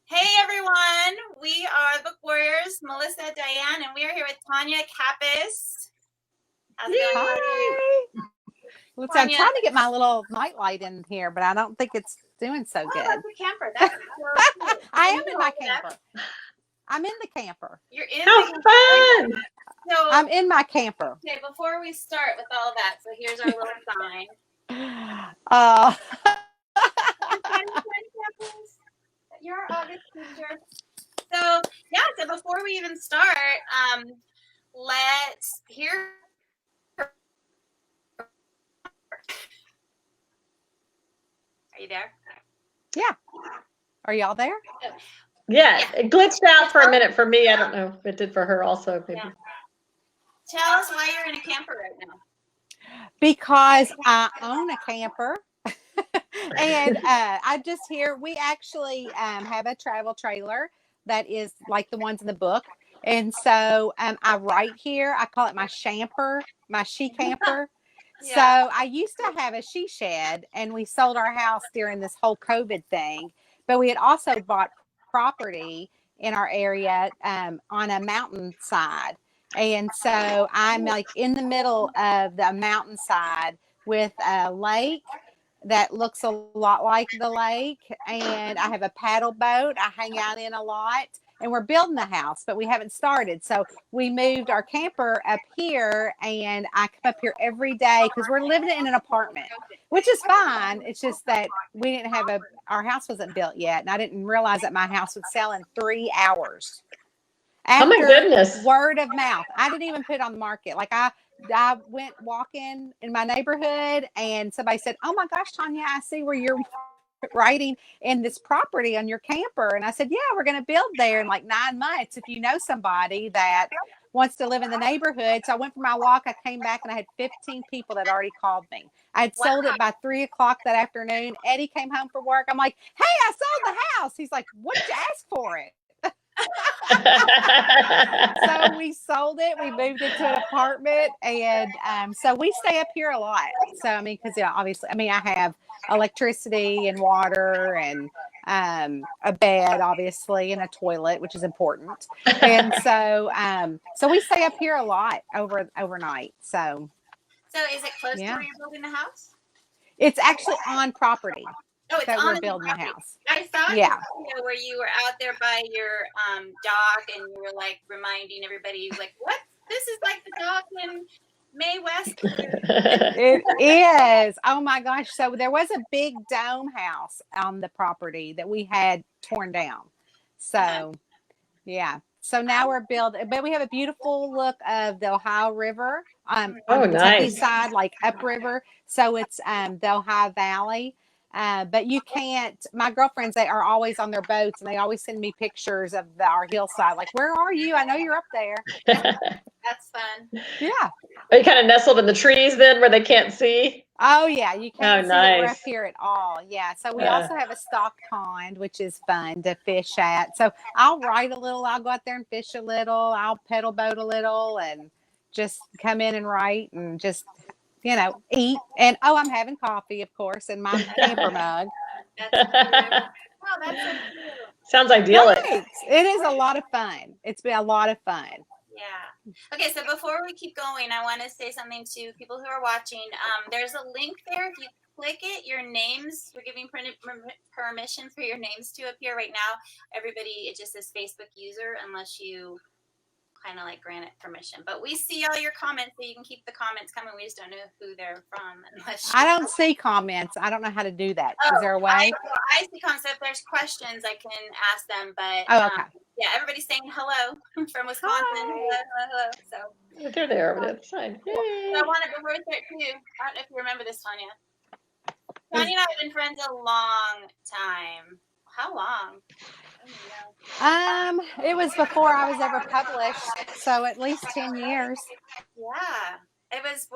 Hey everyone, we are the Book Warriors, Melissa, Diane, and we are here with Tanya Kappas. How's it going, Hi. I'm trying Tanya? to get my little nightlight in here, but I don't think it's doing so Oh, good. that's a camper. That's so cute. I Can am you in my hold it up? camper. I'm in the camper. You're in How the fun! So, I'm in my camper. okay, before we start with all that, so here's our little sign. Uh, You're our August teacher. So, yeah, so before we even start, let's hear. Are you there? yeah. Are y'all there? Yeah, it glitched out for a minute for me. I don't know if it did for her also. Maybe. Yeah. Tell us why you're in a camper right now. Because I own a camper. And I just hear we actually have a travel trailer that is like the ones in the book. And so I write here. I call it my shamper, my she camper. So Yeah. I used to have a she shed, and we sold our house during this whole COVID thing. But we had also bought property in our area on a mountainside. And so I'm like in the middle of the mountainside with a lake that looks a lot like the lake. And I have a paddle boat I hang out in a lot. And we're building the house, but we haven't started. So we moved our camper up here, and I come up here every day because we're living in an apartment, which is fine. It's just that we didn't have our house wasn't built yet. And I didn't realize that my house would sell in 3 hours Oh my after goodness. word of mouth. I didn't even put it on the market. Like I went walking in my neighborhood, and somebody said, "Oh my gosh, Tanya, I see where you're writing in this property on your camper." And I said, "Yeah, we're going to build there in like 9 months if you know somebody that wants to live in the neighborhood." So I went for my walk. I came back and I had 15 people that already called me. I had sold it by 3 o'clock that afternoon. Eddie came home from work. I'm like, "Hey, I sold the house." He's like, "What did you ask for it?" So we sold it. We moved into an apartment, and so we stay up here a lot. So I mean, because obviously, I mean, I have electricity and water and a bed, obviously, and a toilet, which is important. And so we stay up here a lot overnight. So is it close to yeah, where you're building the house? it's actually on property Oh, it's that on we're the building the property. house. I saw your Yeah. video where you were out there by your dock and you were like reminding everybody, like, what? This is like the dock in Mae West. It is. Oh my gosh. So there was a big dome house on the property that we had torn down. So, yeah. So now we're building, but we have a beautiful look of the Ohio River on Oh, the Kentucky nice. side, like upriver. So it's the Ohio Valley. But you can't, my girlfriends, they are always on their boats, and they always send me pictures of our hillside. Like, where are you? I know you're up there. That's fun. Yeah. Are you kind of nestled in the trees then where they can't see? Oh yeah, you Oh, can't see that we're up nice. here at all. Yeah, so we also have a stock pond, which is fun to fish at. So I'll ride a little. I'll go out there and fish a little. I'll pedal boat a little, and just come in and write and just eat. And I'm having coffee, of course, in my camper mug. That's cute. Oh, that's so cute. Sounds idyllic. Thanks. It is a lot of fun. It's been a lot of fun. Yeah. Okay, so before we keep going, I want to say something to people who are watching. There's a link there. If you click it, your names, we're giving permission for your names to appear right now. Everybody, it just says Facebook user unless you kind of like grant it permission. But we see all your comments, so you can keep the comments coming. We just don't know who they're from unless I don't see comments. I don't know how to do that. Is there a way? I see comments. So if there's questions, I can ask them. But okay. Yeah, everybody's saying hello from Wisconsin. Hello. So They're there over the other side. so I wanted before we start too. I don't know if you remember this, Tanya. Tanya and I have been friends a long time. How long? It was before I was ever published, so at least 10 years. Yeah. It was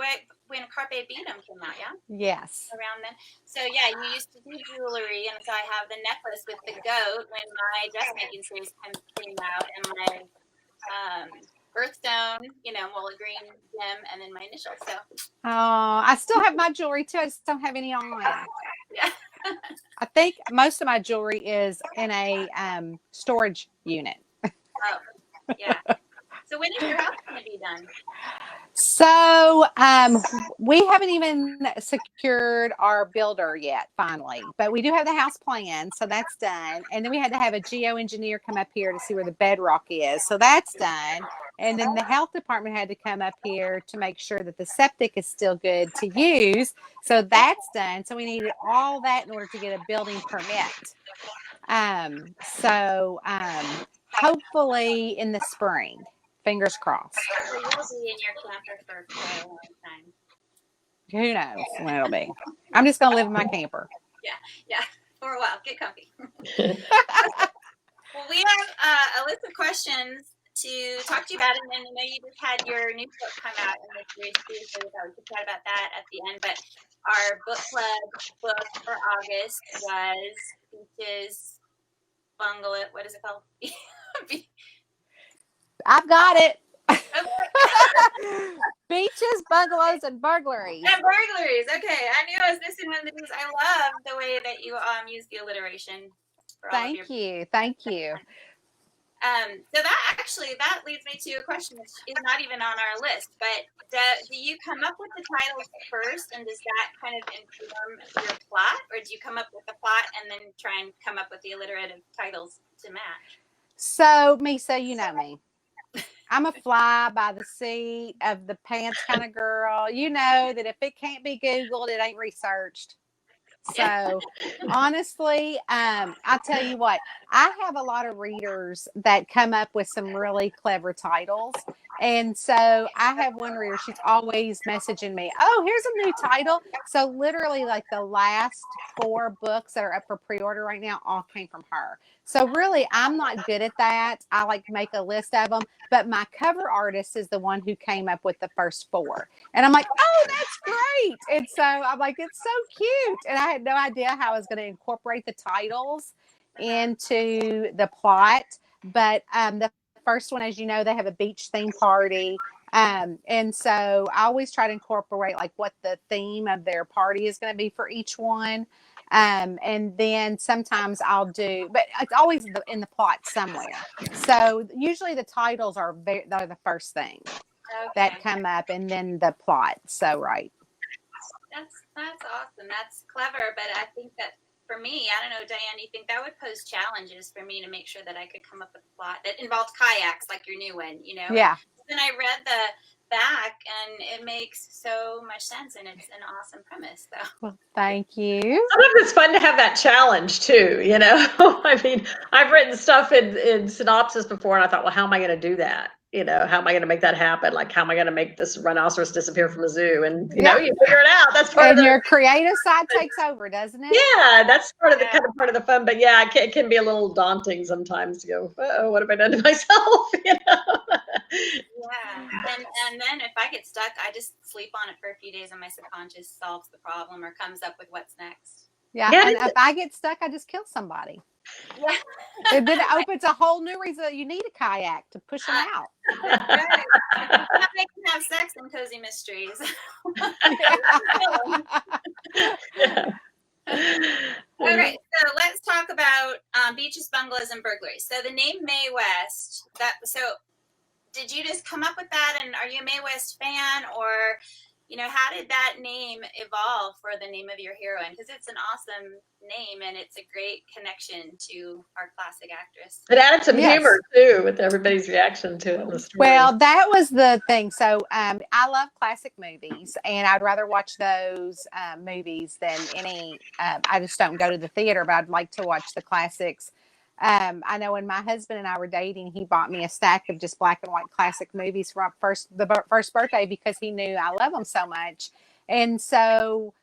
when Carpe Diem came out, yeah? Yes. Around then. So, yeah, you used to do jewelry, and so I have the necklace with the goat when my dressmaking series came out, and my birthstone, Mola Green gem, and then my initials. So. Oh, I still have my jewelry too. I just don't have any on. Yeah. I think most of my jewelry is in a storage unit. Oh, yeah. So when is your house going to be done? So we haven't even secured our builder yet, finally, but we do have the house plan, so that's done. And then we had to have a geoengineer come up here to see where the bedrock is, so that's done. And then the health department had to come up here to make sure that the septic is still good to use, so that's done. So we needed all that in order to get a building permit. Hopefully in the spring, fingers crossed. So you'll be in your camper for quite a long time. Who knows when it'll be? I'm just gonna live in my camper. Yeah, for a while. Get comfy. Well, we have a list of questions to talk to you about, and then I know you just had your new book come out in the series too, so we thought we could chat about that at the end. But our book club book for August was Beaches Bungalow. What is it called? I've got it. Beaches, bungalows, and burglaries. And burglaries. Okay, I knew I was missing one of the things. I love the way that you use the alliteration. For all of your Thank you. So that leads me to a question which is not even on our list, but do you come up with the titles first, and does that kind of inform your plot, or do you come up with the plot and then try and come up with the alliterative titles to match? So, Misa, you know me. I'm a fly by the seat of the pants kind of girl. You know that if it can't be Googled, it ain't researched. So honestly, I'll tell you what, I have a lot of readers that come up with some really clever titles. And so I have one reader, she's always messaging me, oh, here's a new title. So literally like the last 4 books that are up for pre-order right now all came from her. So really, I'm not good at that. I like make a list of them, but my cover artist is the one who came up with the first 4. And I'm like, oh, that's great. And so I'm like, it's so cute. And I had no idea how I was going to incorporate the titles into the plot. But the first one, as you know, they have a beach theme party. And so I always try to incorporate like what the theme of their party is going to be for each one. And then sometimes I'll do, but it's always in the plot somewhere. So usually the titles are they're the first thing that come up, and then the plot. So right. That's awesome. That's clever. But I think that for me, I don't know, Diane, do you think that would pose challenges for me to make sure that I could come up with a plot that involved kayaks like your new one, you know? Yeah. Then I read the back and it makes so much sense, and it's an awesome premise. So well, thank you. Sometimes it's fun to have that challenge too, you know. I mean, I've written stuff in synopsis before, and I thought, well, how am I going to do that? You know, how am I going to make that happen? Like, how am I going to make this rhinoceros disappear from a zoo? And you know, you figure it out. That's part and of your creative side takes over, doesn't it? Yeah, that's part of the kind of part of the fun. But yeah, it can be a little daunting sometimes to go, oh, what have I done to myself? You know. Yeah, and then if I get stuck, I just sleep on it for a few days, and my subconscious solves the problem or comes up with what's next. Yeah, and if I get stuck, I just kill somebody. Yeah. And then it opens a whole new reason that you need a kayak to push them out. Right. They can have sex in Cozy Mysteries. All right, so let's talk about beaches, bungalows, and burglaries. So the name Mae West. Did you just come up with that, and are you a Mae West fan, or how did that name evolve for the name of your heroine? Because it's an awesome name, and it's a great connection to our classic actress. It added some humor too with everybody's reaction to it in the story. Well, that was the thing. So I love classic movies, and I'd rather watch those movies than any. I just don't go to the theater, but I'd like to watch the classics. I know when my husband and I were dating, he bought me a stack of just black and white classic movies for the first birthday because he knew I love them so much. And so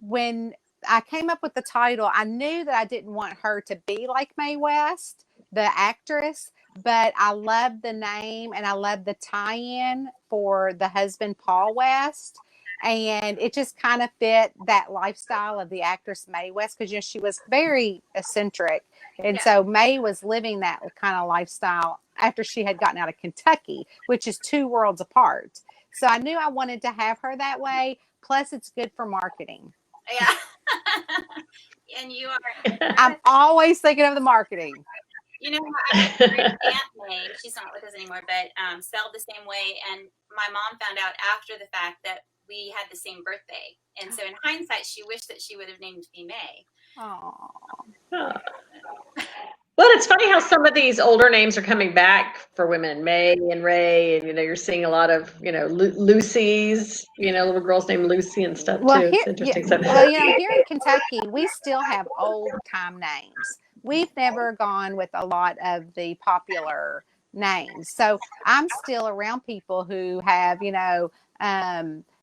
when I came up with the title, I knew that I didn't want her to be like Mae West, the actress, but I loved the name and I loved the tie-in for the husband, Paul West. And it just kind of fit that lifestyle of the actress Mae West because she was very eccentric. And so Mae was living that kind of lifestyle after she had gotten out of Kentucky, which is 2 worlds apart. So I knew I wanted to have her that way. Plus, it's good for marketing. Yeah. And you are. I'm always thinking of the marketing. You know, I have a great Aunt May. She's not with us anymore, but spelled the same way. And my mom found out after the fact that we had the same birthday. And so in hindsight, she wished that she would have named me May. Oh. Well, it's funny how some of these older names are coming back for women, May and Ray, and you're seeing a lot of Lucy's, little girls named Lucy and stuff Well, too. here, It's interesting. here in Kentucky, we still have old time names. We've never gone with a lot of the popular names. So I'm still around people who have,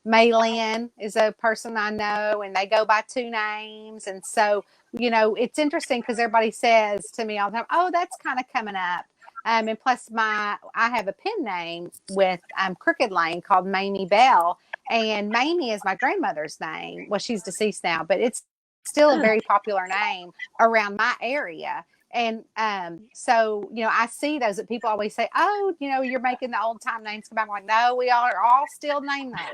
Maylin is a person I know, and they go by two names. And so, it's interesting because everybody says to me all the time, "Oh, that's kind of coming up." And plus, I have a pen name with Crooked Lane called Mamie Bell, and Mamie is my grandmother's name. Well, she's deceased now, but it's still a very popular name around my area. And so, I see those that people always say, "Oh, you're making the old time names come back." I'm like, no, we are all still named that.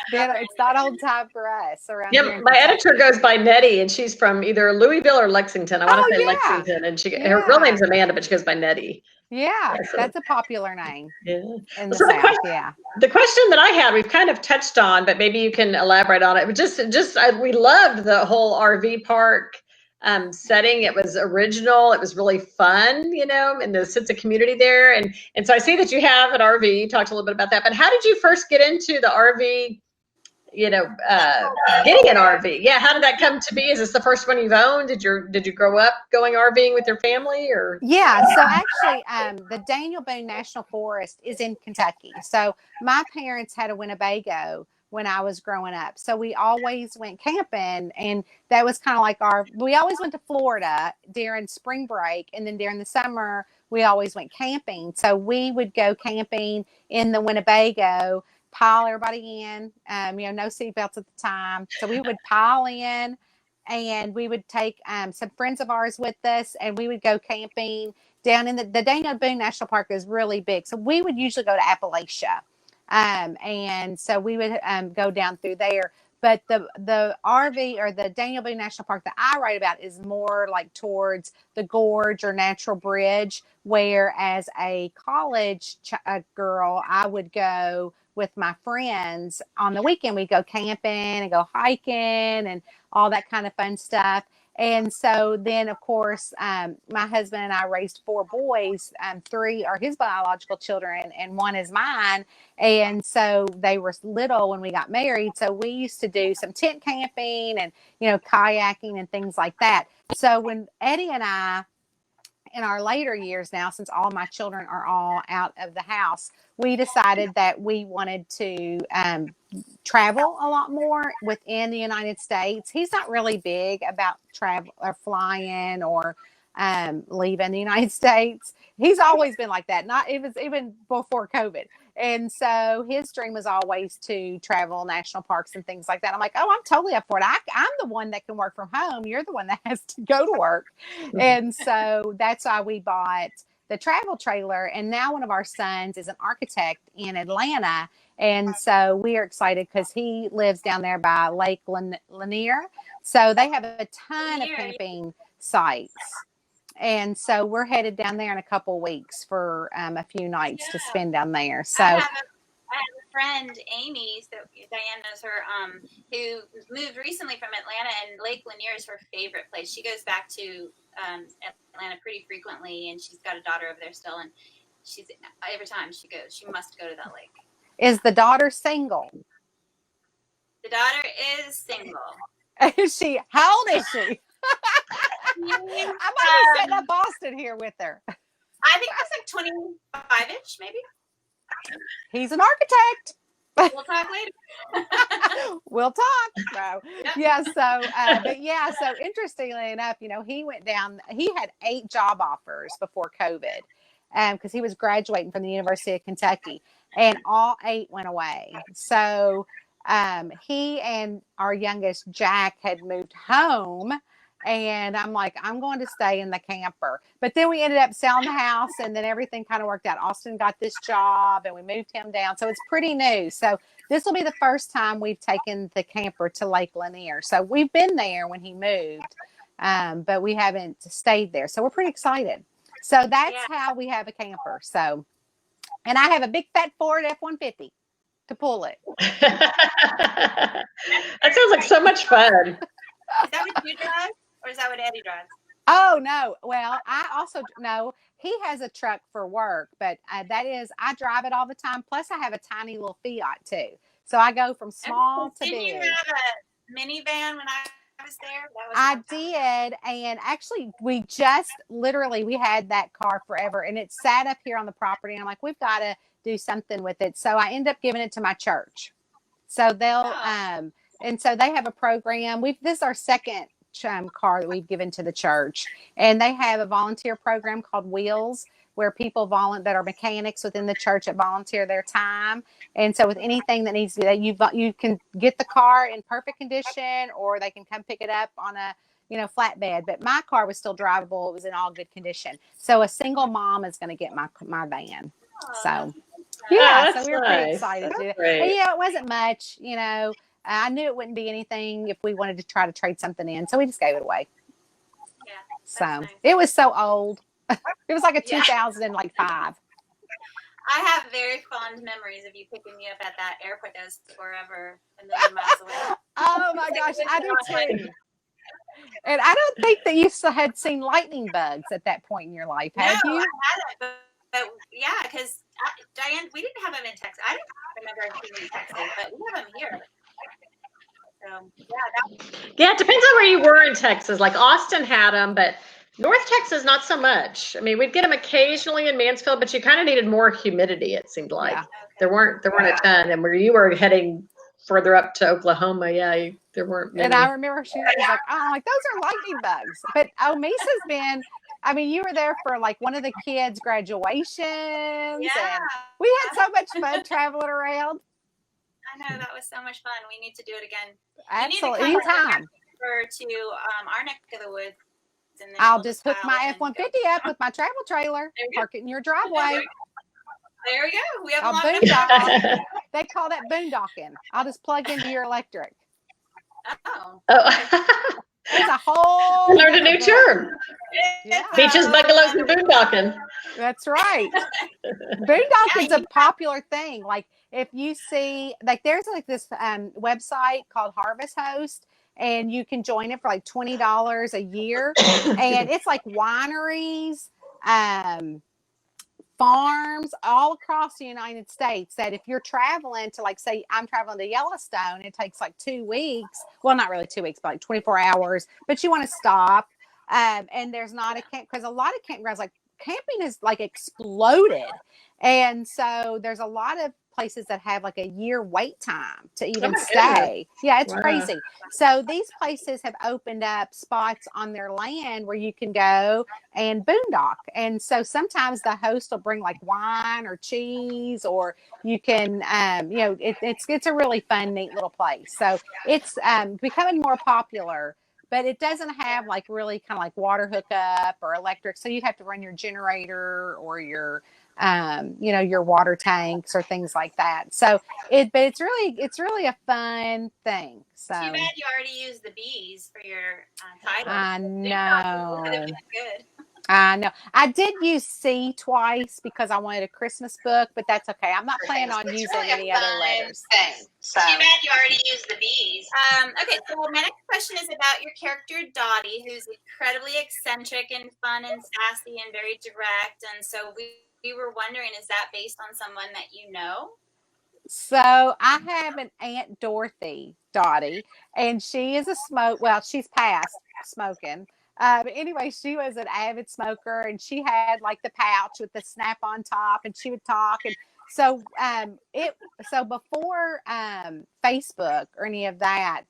It's not old time for us around here. Yeah, my editor goes by Nettie, and she's from either Louisville or Lexington. I want to say Lexington, and her real name's Amanda, but she goes by Nettie. Yeah, that's a popular name. Yeah. In the South, yeah. The question that I had, we've kind of touched on, but maybe you can elaborate on it. We loved the whole RV park setting. It was original. It was really fun, and the sense of community there. And so I see that you have an RV. You talked a little bit about that, but how did you first get into the RV? Getting an RV. Yeah, how did that come to be? Is this the first one you've owned? Did you grow up going RVing with your family, or? Yeah, so actually, the Daniel Boone National Forest is in Kentucky. So my parents had a Winnebago when I was growing up, so we always went camping, and that was kind of like we always went to Florida during spring break, and then during the summer we always went camping. So we would go camping in the Winnebago, pile everybody in, no seatbelts at the time. So we would pile in, and we would take some friends of ours with us, and we would go camping down in the Daniel Boone National Park is really big. So we would usually go to Appalachia. And so we would go down through there. But the RV or the Daniel Boone National Park that I write about is more like towards the Gorge or Natural Bridge, where as a college girl, I would go with my friends on the weekend. We'd go camping and go hiking and all that kind of fun stuff. And so then, of course, my husband and I raised 4 boys. 3 are his biological children, and 1 is mine. And so they were little when we got married. So we used to do some tent camping and, kayaking and things like that. So when Eddie and I, in our later years now, since all my children are all out of the house, we decided that we wanted to travel a lot more within the United States. He's not really big about travel or flying or leaving the United States. He's always been like that. It was even before COVID. And so his dream was always to travel national parks and things like that. I'm like, oh, I'm totally up for it. I'm the one that can work from home. You're the one that has to go to work. And so that's why we bought the travel trailer. And now one of our sons is an architect in Atlanta. And so we are excited because he lives down there by Lake Lanier. So they have a ton of camping sites. And so we're headed down there in a couple of weeks for a few nights to spend down there. So I have a friend, Amy, so Diane knows her, who moved recently from Atlanta, and Lake Lanier is her favorite place. She goes back to Atlanta pretty frequently, and she's got a daughter over there still. And every time she goes, she must go to that lake. Is the daughter single? The daughter is single. Is she? How old is she? I might be setting up Boston here with her. I think that's like 25-ish, maybe. He's an architect. We'll talk later. We'll talk. So, yeah. So, but yeah. So interestingly enough, he went down. He had 8 job offers before COVID, because he was graduating from the University of Kentucky, and all 8 went away. So, he and our youngest Jack had moved home. And I'm like, I'm going to stay in the camper. But then we ended up selling the house, and then everything kind of worked out. Austin got this job, and we moved him down. So it's pretty new. So this will be the first time we've taken the camper to Lake Lanier. So we've been there when he moved, but we haven't stayed there. So we're pretty excited. So that's how we have a camper. So, and I have a big fat Ford F-150 to pull it. That sounds like so much fun. Is that what you drive, or is that what Eddie drives? Oh no! Well, I also no. He has a truck for work, but that is I drive it all the time. Plus, I have a tiny little Fiat too, so I go from small to Didn't big. you have a minivan when I was there? That was I did, and actually, we just literally we had that car forever, and it sat up here on the property. And I'm like, we've got to do something with it, so I end up giving it to my church. So they'll and so they have a program. This is our second car that we've given to the church, and they have a volunteer program called Wheels, where people that are mechanics within the church that volunteer their time. And so with anything that needs to be, you can get the car in perfect condition, or they can come pick it up on a flatbed. But my car was still drivable; it was in all good condition. So a single mom is going to get my van. So yeah, so we were pretty excited to do it. But yeah, it wasn't much, I knew it wouldn't be anything if we wanted to try to trade something in, so we just gave it away. Yeah. So nice. it was so old. It was like a 2005. I have very fond memories of you picking me up at that airport that was forever a million miles away. Oh my gosh, I do too. And I don't think that you had seen lightning bugs at that point in your life, had you? I hadn't, but yeah, because Diane, we didn't have them in Texas. I didn't remember seeing them in Texas, but we have them here. Yeah, it depends on where you were in Texas. Like Austin had them, but North Texas, not so much. I mean, we'd get them occasionally in Mansfield, but you kind of needed more humidity, it seemed like. Yeah. There weren't a ton. And where you were heading further up to Oklahoma, there weren't many. And I remember she was like, oh, like, those are lightning bugs. But Misa's been, I mean, you were there for like one of the kids' graduations. And we had so much fun traveling around. I know, that was so much fun. We need to do it again. Absolutely, anytime. To our neck of the woods. And then I'll just hook my F-150 up with my travel trailer, park it in your driveway. There we go. We have a boondocking. They call that boondocking. I'll just plug into your electric. Oh. It's a whole. Learned a new term. Yeah. Beaches, bungalows, and boondocking. That's right. Boondocking's a popular thing. Like if you see, like there's like this website called Harvest Host, and you can join it for like $20 a year, and it's like wineries, farms all across the United States that if you're traveling to, like, say I'm traveling to Yellowstone, it takes like 2 weeks. Well, not really 2 weeks, but like 24 hours. But you want to stop. And there's not a camp, because a lot of campgrounds, like camping is like exploded. And so there's a lot of places that have like a year wait time to even stay. Yeah, it's crazy. So these places have opened up spots on their land where you can go and boondock. And so sometimes the host will bring like wine or cheese, or you can, it's a really fun, neat little place. So it's becoming more popular. But it doesn't have like really kind of like water hookup or electric. So you'd have to run your generator or your, your water tanks or things like that. So it's really a fun thing. So too bad you already used the bees for your title. I know. Good. I know. I did use C twice because I wanted a Christmas book, but that's okay. I'm not planning on using any other letters. So. Too bad you already used the bees. Okay, so my next question is about your character Dottie, who's incredibly eccentric and fun and sassy and very direct. And so we were wondering, is that based on someone that you know? So I have an Aunt Dorothy, Dottie, and she is she's past smoking. But anyway, she was an avid smoker, and she had like the pouch with the snap on top, and she would talk. And so, before Facebook or any of that,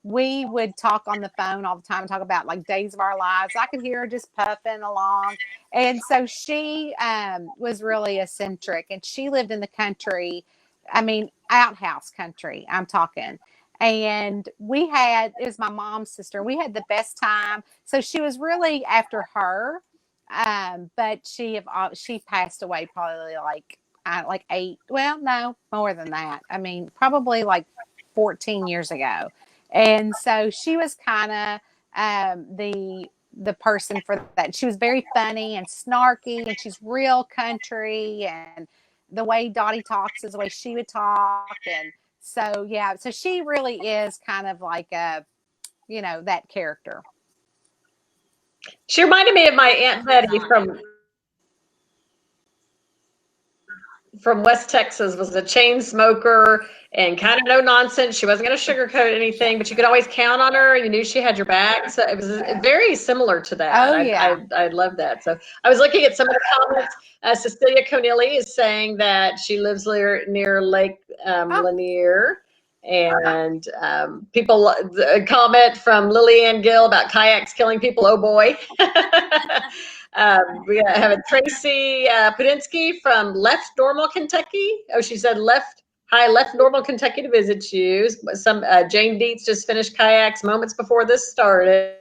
we would talk on the phone all the time and talk about like days of our lives. I could hear her just puffing along. And so she was really eccentric, and she lived in the country. I mean, outhouse country, I'm talking. And it was my mom's sister. We had the best time. So she was really after her. But she passed away probably like, kind of like 8, well, no, more than that. I mean, probably like 14 years ago. And so she was kind of the person for that. She was very funny and snarky, and she's real country, and the way Dottie talks is the way she would talk. And so, yeah, so she really is kind of like a, that character. She reminded me of my Aunt Betty from West Texas, was a chain smoker and kind of no nonsense. She wasn't going to sugarcoat anything, but you could always count on her. You knew she had your back. So it was very similar to that. Oh, yeah. I love that. So I was looking at some of the comments. Cecilia Conilly is saying that she lives near Lake Lanier. And people comment from Lillian Gill about kayaks killing people. Oh boy. We have a Tracy Pudinsky from Left Normal, Kentucky. Oh, she said left Normal, Kentucky to visit you. Some Jane Dietz just finished kayaks moments before this started.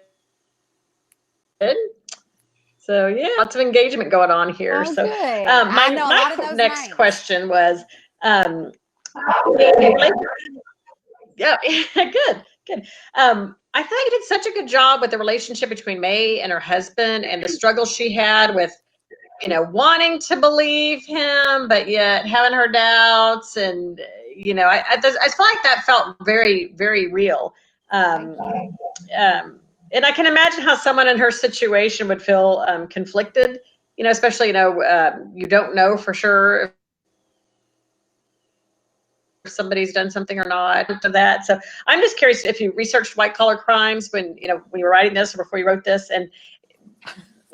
So yeah, lots of engagement going on here. Oh, so good. my next names. question was, yeah, good. I thought you did such a good job with the relationship between May and her husband and the struggle she had with, wanting to believe him, but yet having her doubts. And, I feel like that felt very, very real. And I can imagine how someone in her situation would feel conflicted, especially, you don't know for sure somebody's done something or not to that. So I'm just curious if you researched white collar crimes when you were writing this or before you wrote this, and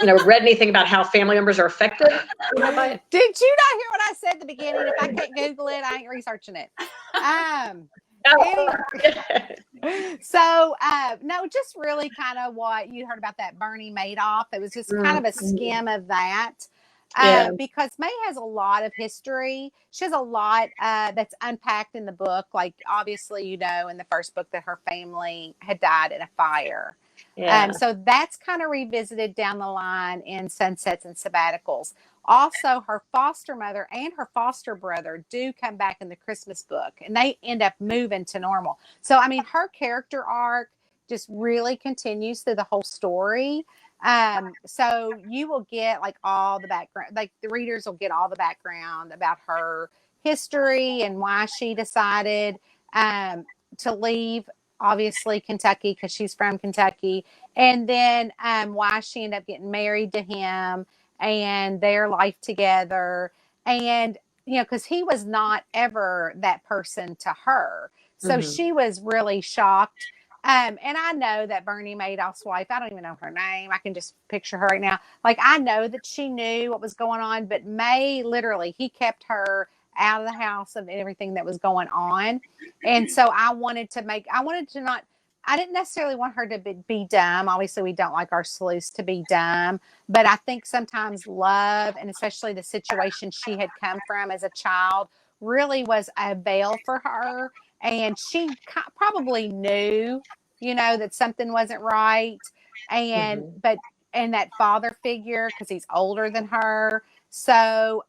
read anything about how family members are affected by it. Did you not hear what I said at the beginning? If I can't Google it, I ain't researching it. So no, just really kind of what you heard about that Bernie Madoff. It was just kind of a skim of that. Because May has a lot of history. She has a lot that's unpacked in the book. Like, obviously, in the first book that her family had died in a fire. So that's kind of revisited down the line in Sunsets and Sabbaticals. Also, her foster mother and her foster brother do come back in the Christmas book, and they end up moving to normal. So, I mean, her character arc just really continues through the whole story. So you will get like all the background, like the readers will get all the background about her history and why she decided to leave, obviously, Kentucky, because she's from Kentucky, and then why she ended up getting married to him and their life together. And, because he was not ever that person to her. So she was really shocked. And I know that Bernie Madoff's wife, I don't even know her name. I can just picture her right now. Like, I know that she knew what was going on, but May, literally, he kept her out of the house of everything that was going on. And so I didn't necessarily want her to be dumb. Obviously, we don't like our sleuths to be dumb, but I think sometimes love, and especially the situation she had come from as a child, really was a veil for her. And she probably knew, that something wasn't right. And, and that father figure, because he's older than her. So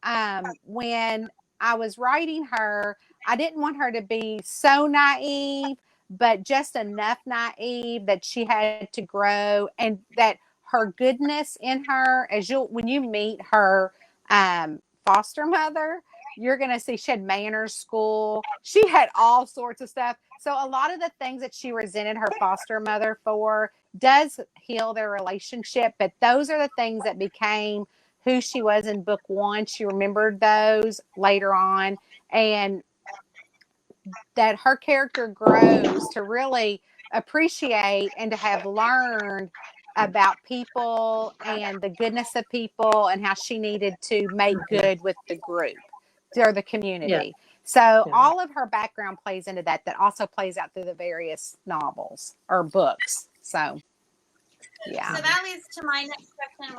when I was writing her, I didn't want her to be so naive, but just enough naive that she had to grow, and that her goodness in her, when you meet her foster mother, you're going to see she had manners school. She had all sorts of stuff. So a lot of the things that she resented her foster mother for does heal their relationship. But those are the things that became who she was in book 1. She remembered those later on. And that her character grows to really appreciate and to have learned about people and the goodness of people, and how she needed to make good with the group or the community. So all of her background plays into that also plays out through the various novels or books. So yeah. So that leads to my next question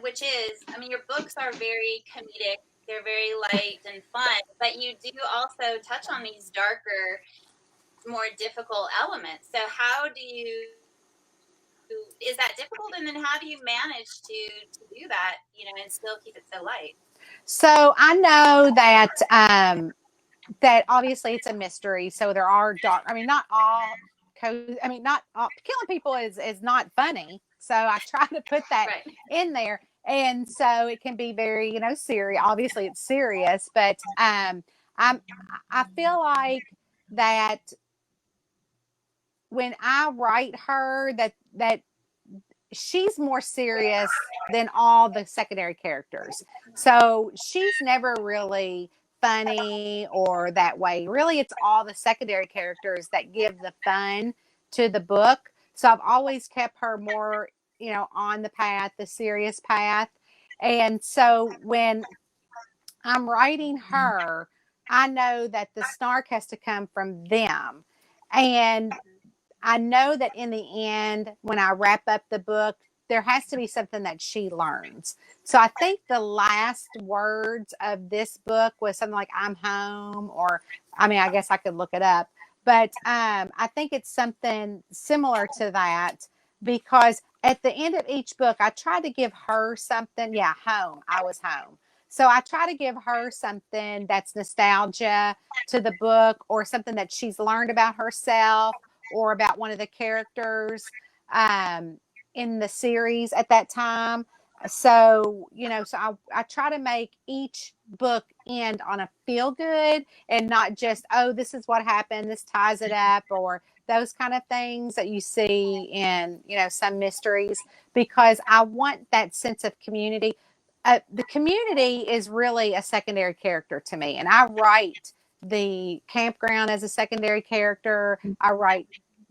which is, I mean, your books are very comedic. They're very light and fun, but you do also touch on these darker, more difficult elements. So how do you is that difficult? And then how do you manage to do that, and still keep it so light? So I know that that obviously it's a mystery. So there are dark. I mean, not all. Not all, killing people is not funny. So I try to put that Right. in there, and so it can be very serious. Obviously, it's serious, but I feel like that when I write her, that she's more serious than all the secondary characters. So she's never really funny or that way. Really, it's all the secondary characters that give the fun to the book. So I've always kept her more, on the path, the serious path. And so when I'm writing her, I know that the snark has to come from them. And I know that in the end, when I wrap up the book, there has to be something that she learns. So I think the last words of this book was something like "I'm home," or I guess I could look it up, but I think it's something similar to that, because at the end of each book, I try to give her something. Yeah, home. I was home. So I try to give her something that's nostalgia to the book, or something that she's learned about herself, or about one of the characters in the series at that time. So, I try to make each book end on a feel good, and not just, oh, this is what happened, this ties it up, or those kind of things that you see in, some mysteries, because I want that sense of community. The community is really a secondary character to me, and I write the campground as a secondary character. I write,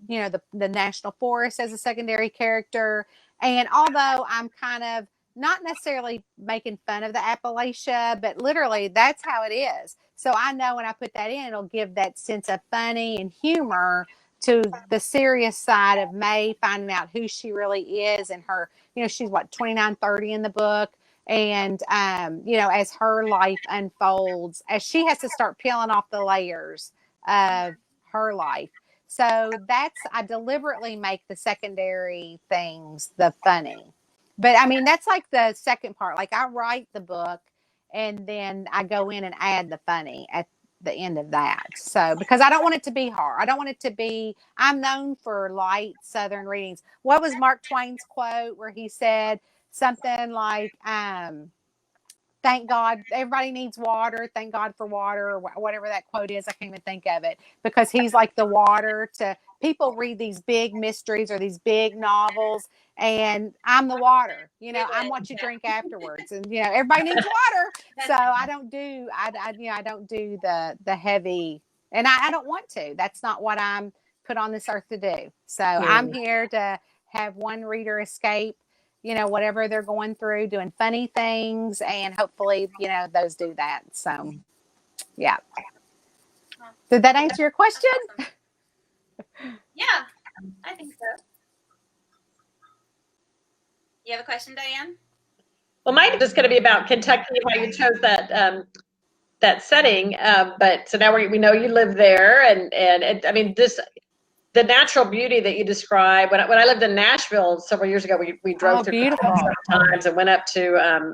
the national forest as a secondary character. And although I'm kind of not necessarily making fun of the Appalachia, but literally that's how it is. So I know when I put that in, it'll give that sense of funny and humor to the serious side of May finding out who she really is. And her, she's 29, 30 in the book. And, as her life unfolds, as she has to start peeling off the layers of her life. So I deliberately make the secondary things the funny. But that's like the second part. Like I write the book and then I go in and add the funny at the end of that. So, because I don't want it to be hard. I don't want it to be, I'm known for light Southern readings. What was Mark Twain's quote where he said something like, thank God, everybody needs water. Thank God for water, or whatever that quote is. I can't even think of it, because he's like the water to people. Read these big mysteries or these big novels, and I'm the water. I'm what you drink afterwards, and everybody needs water. So I don't do I don't do the heavy, and I don't want to. That's not what I'm put on this earth to do. So I'm here to have one reader escape whatever they're going through, doing funny things, and hopefully, those do that. So, yeah. Did that answer your question? Yeah, I think so. You have a question, Diane? Well, mine is just going to be about Kentucky, how you chose that setting. But so now we know you live there, and the natural beauty that you describe. When I lived in Nashville several years ago, we drove through beautiful times and went up to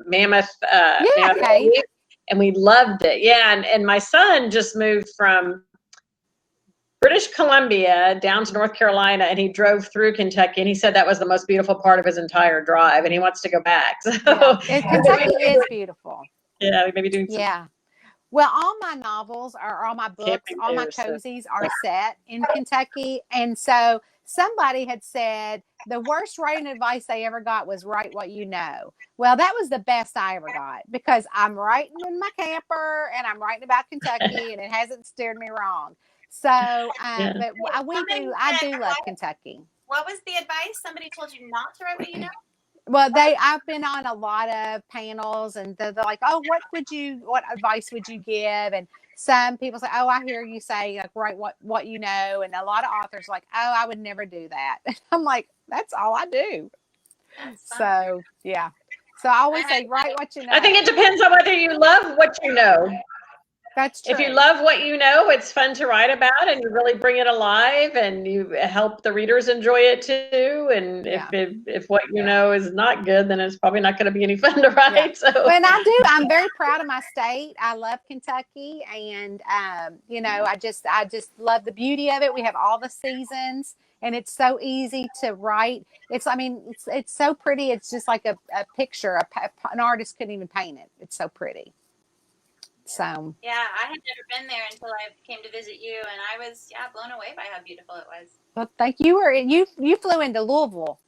Mammoth, Mammoth okay. Cave, and we loved it. Yeah, and my son just moved from British Columbia down to North Carolina, and he drove through Kentucky, and he said that was the most beautiful part of his entire drive, and he wants to go back. So Kentucky is beautiful. Yeah, maybe doing some. Yeah. Well, all my novels all my books, all my cozies are set in Kentucky. And so somebody had said the worst writing advice they ever got was write what you know. Well, that was the best I ever got, because I'm writing in my camper and I'm writing about Kentucky, and it hasn't steered me wrong. So, but I do love Kentucky. What was the advice? Somebody told you not to write what you know? Well, I've been on a lot of panels, and they're like, oh, what advice would you give? And some people say, oh, I hear you say, like, write what you know. And a lot of authors are like, oh, I would never do that. And I'm like, that's all I do. So, yeah. So I always say, write what you know. I think it depends on whether you love what you know. That's true. If you love what you know, it's fun to write about, and you really bring it alive, and you help the readers enjoy it too. And Yeah. if what you know is not good, then it's probably not going to be any fun to write. So, Well, and I do. I'm very proud of my state. I love Kentucky, and you know, I just love the beauty of it. We have all the seasons, and it's so easy to write. I mean, it's so pretty. It's just like a picture. An artist couldn't even paint it. It's so pretty. So Yeah, I had never been there until I came to visit you, and I was blown away by how beautiful it was. well, thank you. You flew into Louisville,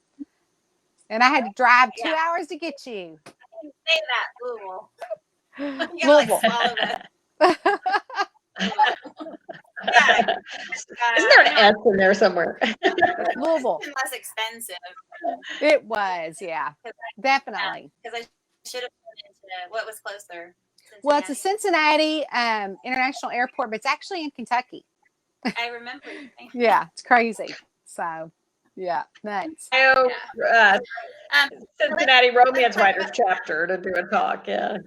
and I had to drive 2 hours to get you. I didn't say that, Louisville. You gotta Louisville. swallow that. isn't there an S in there somewhere? Louisville. It's less expensive. It was, yeah, definitely. Because I should have put into what was closer. Well, it's a Cincinnati International Airport, but it's actually in Kentucky. I remember. Yeah, it's crazy. So, yeah, nuts. Cincinnati Romance Writers Chapter to do a talk. Yeah.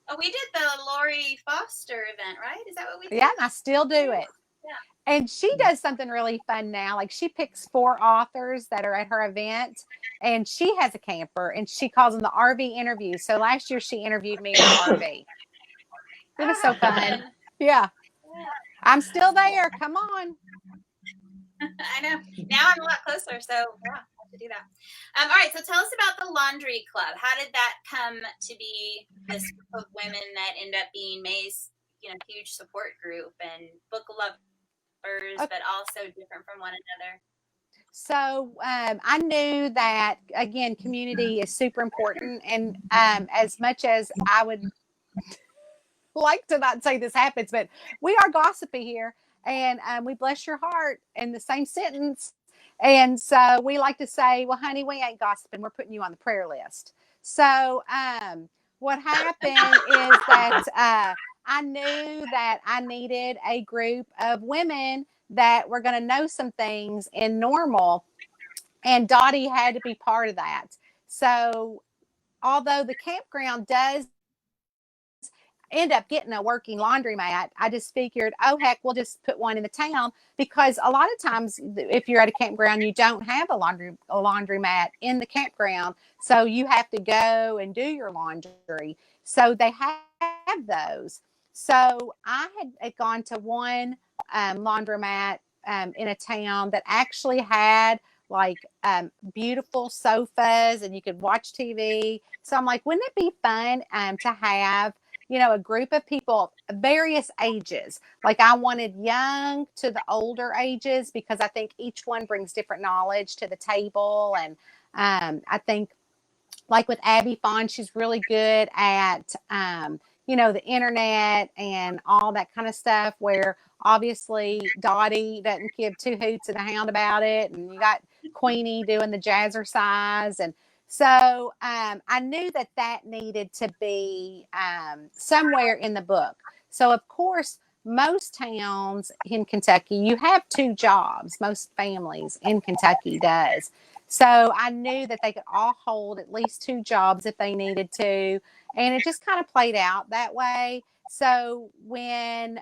Oh, we did the Lori Foster event, right? Is that what we did? Yeah, and I still do it. Yeah. And she does something really fun now. Like she picks 4 authors that are at her event, and she has a camper, and she calls them the RV interview. So last year she interviewed me in the RV. It was so fun. Yeah. I'm still there. Come on. I know. Now I'm a lot closer, so yeah, I have to do that. All right, so tell us about the Laundry Club. How did that come to be this group of women that end up being May's, huge support group and book lovers, but also different from one another? So I knew that, again, community is super important. And as much as I would like to not say this happens, but we are gossipy here, and we bless your heart in the same sentence. And so we like to say, well, honey, we ain't gossiping. We're putting you on the prayer list. So what happened is that I knew that I needed a group of women that were going to know some things in Normal, and Dottie had to be part of that. So although the campground does end up getting a working laundromat, I just figured, oh heck, we'll just put one in the town, because a lot of times if you're at a campground, you don't have a laundromat in the campground, so you have to go and do your laundry. So they have those. So I had gone to one laundromat in a town that actually had like beautiful sofas, and you could watch TV. So I'm like, wouldn't it be fun to have a group of people, various ages? Like I wanted young to the older ages, because I think each one brings different knowledge to the table. And I think, like with Abby Fawn, she's really good at, the internet and all that kind of stuff, where obviously Dottie doesn't give 2 hoots and a hound about it. And you got Queenie doing the jazzercise. And so I knew that needed to be somewhere in the book. So, of course, most towns in Kentucky, you have 2 jobs. Most families in Kentucky does. So I knew that they could all hold at least 2 jobs if they needed to. And it just kind of played out that way. So when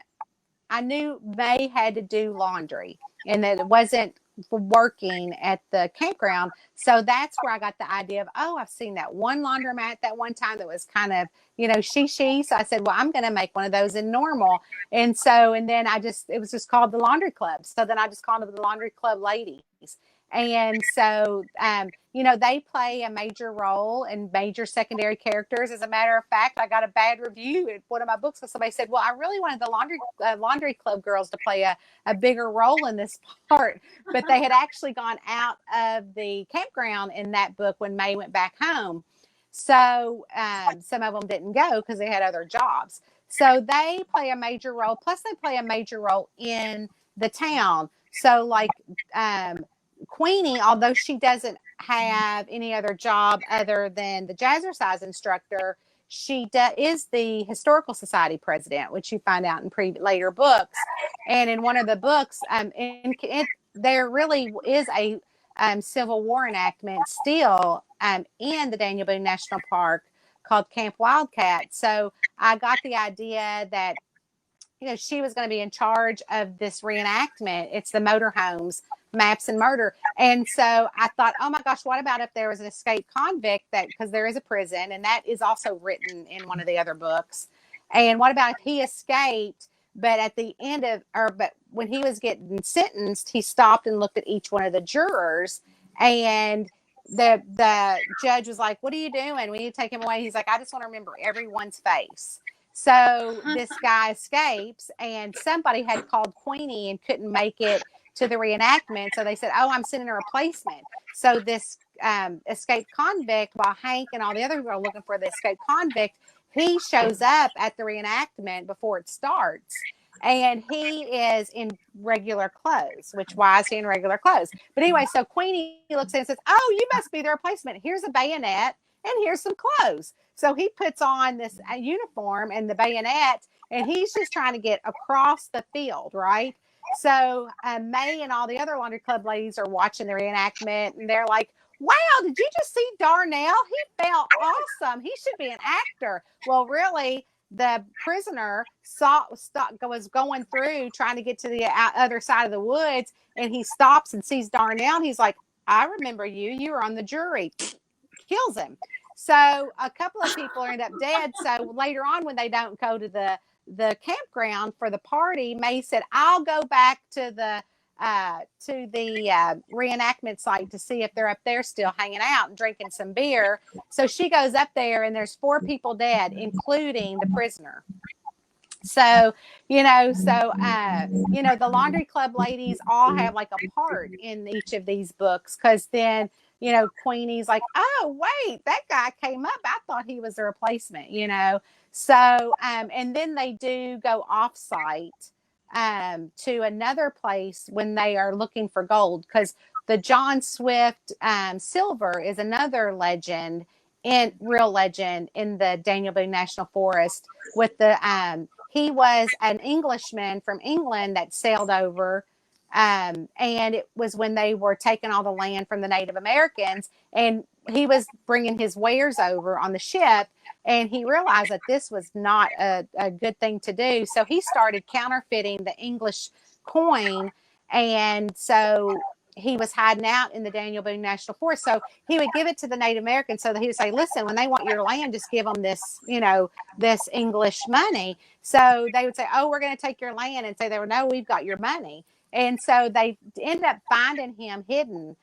I knew May had to do laundry and that it wasn't working at the campground. So that's where I got the idea of, I've seen that one laundromat that one time that was kind of, she. So I said, well, I'm going to make one of those in Normal. And then it was just called the Laundry Club. So then I just called it the Laundry Club Ladies. And so, they play a major role in major secondary characters. As a matter of fact, I got a bad review in one of my books. So somebody said, well, I really wanted the Laundry Club girls to play a bigger role in this part. But they had actually gone out of the campground in that book when May went back home. So some of them didn't go because they had other jobs. So they play a major role. Plus, they play a major role in the town. So like, Queenie, although she doesn't have any other job other than the jazzercise instructor, she is the Historical Society president, which you find out in later books. And in one of the books, there really is a Civil War enactment still in the Daniel Boone National Park called Camp Wildcat. So I got the idea that she was going to be in charge of this reenactment. It's the motorhomes, maps and murder. And so I thought, oh my gosh, what about if there was an escaped convict, that because there is a prison, and that is also written in one of the other books. And what about if he escaped, but at the end of, but when he was getting sentenced, he stopped and looked at each one of the jurors, and the judge was like, what are you doing? We need to take him away. He's like, I just want to remember everyone's face. So this guy escapes, and somebody had called Queenie and couldn't make it to the reenactment. So they said, oh, I'm sending a replacement. So this escaped convict, while Hank and all the others are looking for the escaped convict, he shows up at the reenactment before it starts. And he is in regular clothes, which why is he in regular clothes? But anyway, so Queenie looks at it and says, oh, you must be the replacement. Here's a bayonet and here's some clothes. So he puts on this uniform and the bayonet, and he's just trying to get across the field, right? So May and all the other laundry club ladies are watching the reenactment, and they're like, wow, did you just see Darnell? He felt awesome. He should be an actor. Well, really, the prisoner was going through trying to get to the other side of the woods, and he stops and sees Darnell, and he's like, I remember you. You were on the jury. Kills him. So a couple of people end up dead. So later on, when they don't go to the campground for the party, May said, I'll go back to the reenactment site to see if they're up there still hanging out and drinking some beer. So she goes up there, and there's 4 people dead, including the prisoner. So, the laundry club ladies all have like a part in each of these books, because then, Queenie's like, oh, wait, that guy came up. I thought he was a replacement, So, and then they do go off site to another place when they are looking for gold, because the John Swift silver is another real legend in the Daniel Boone National Forest. With he was an Englishman from England that sailed over, and it was when they were taking all the land from the Native Americans, and he was bringing his wares over on the ship. And he realized that this was not a good thing to do. So he started counterfeiting the English coin. And so he was hiding out in the Daniel Boone National Forest. So he would give it to the Native Americans, so that he would say, listen, when they want your land, just give them this, this English money. So they would say, oh, we're going to take your land, and say, no, we've got your money. And so they end up finding him hidden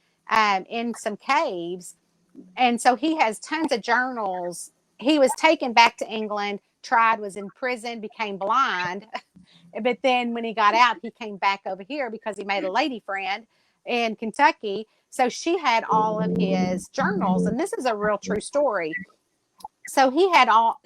in some caves. And so he has tons of journals. He was taken back to England, tried, was in prison, became blind. But then when he got out, he came back over here because he made a lady friend in Kentucky. So she had all of his journals, and this is a real true story. So she had all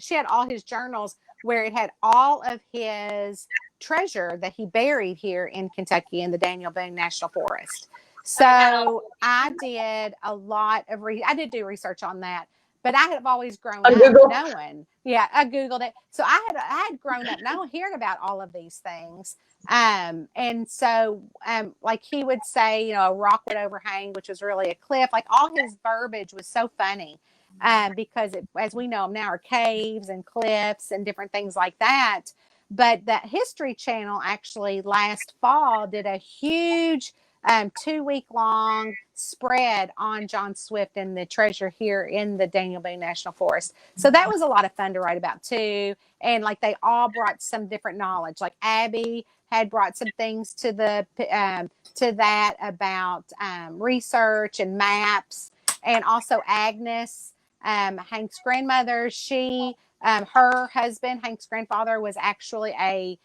his journals, where it had all of his treasure that he buried here in Kentucky in the Daniel Boone National Forest. So I did a lot of I did do research on that. But I have always grown up knowing. Yeah, I Googled it. So I had grown up hearing about all of these things. And so, like he would say, a rock would overhang, which was really a cliff. Like, all his verbiage was so funny, because as we know them now, are caves and cliffs and different things like that. But that History Channel actually last fall did a huge 2-week-long spread on John Swift and the treasure here in the Daniel Boone National Forest. So that was a lot of fun to write about too. And like, they all brought some different knowledge. Like Abby had brought some things to that about research and maps, and also Agnes, Hank's grandmother. Her husband, Hank's grandfather, was actually a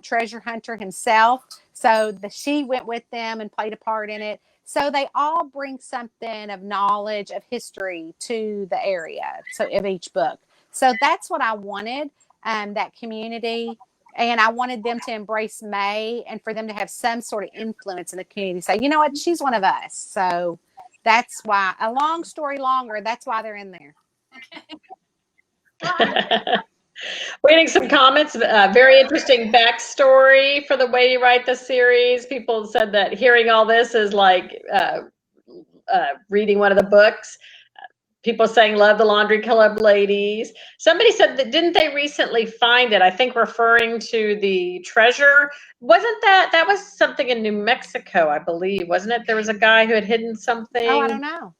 treasure hunter himself. So she went with them and played a part in it. So they all bring something of knowledge of history to the area, so of each book. So that's what I wanted, that community. And I wanted them to embrace May, and for them to have some sort of influence in the community. Say, you know what, she's one of us. So that's why, a long story longer, that's why they're in there. We're getting some comments. Very interesting backstory for the way you write the series. People said that hearing all this is like reading one of the books. people saying love the Laundry Club ladies. Somebody said that didn't they recently find it? I think referring to the treasure. Wasn't that was something in New Mexico, I believe, wasn't it? There was a guy who had hidden something. Oh, I don't know.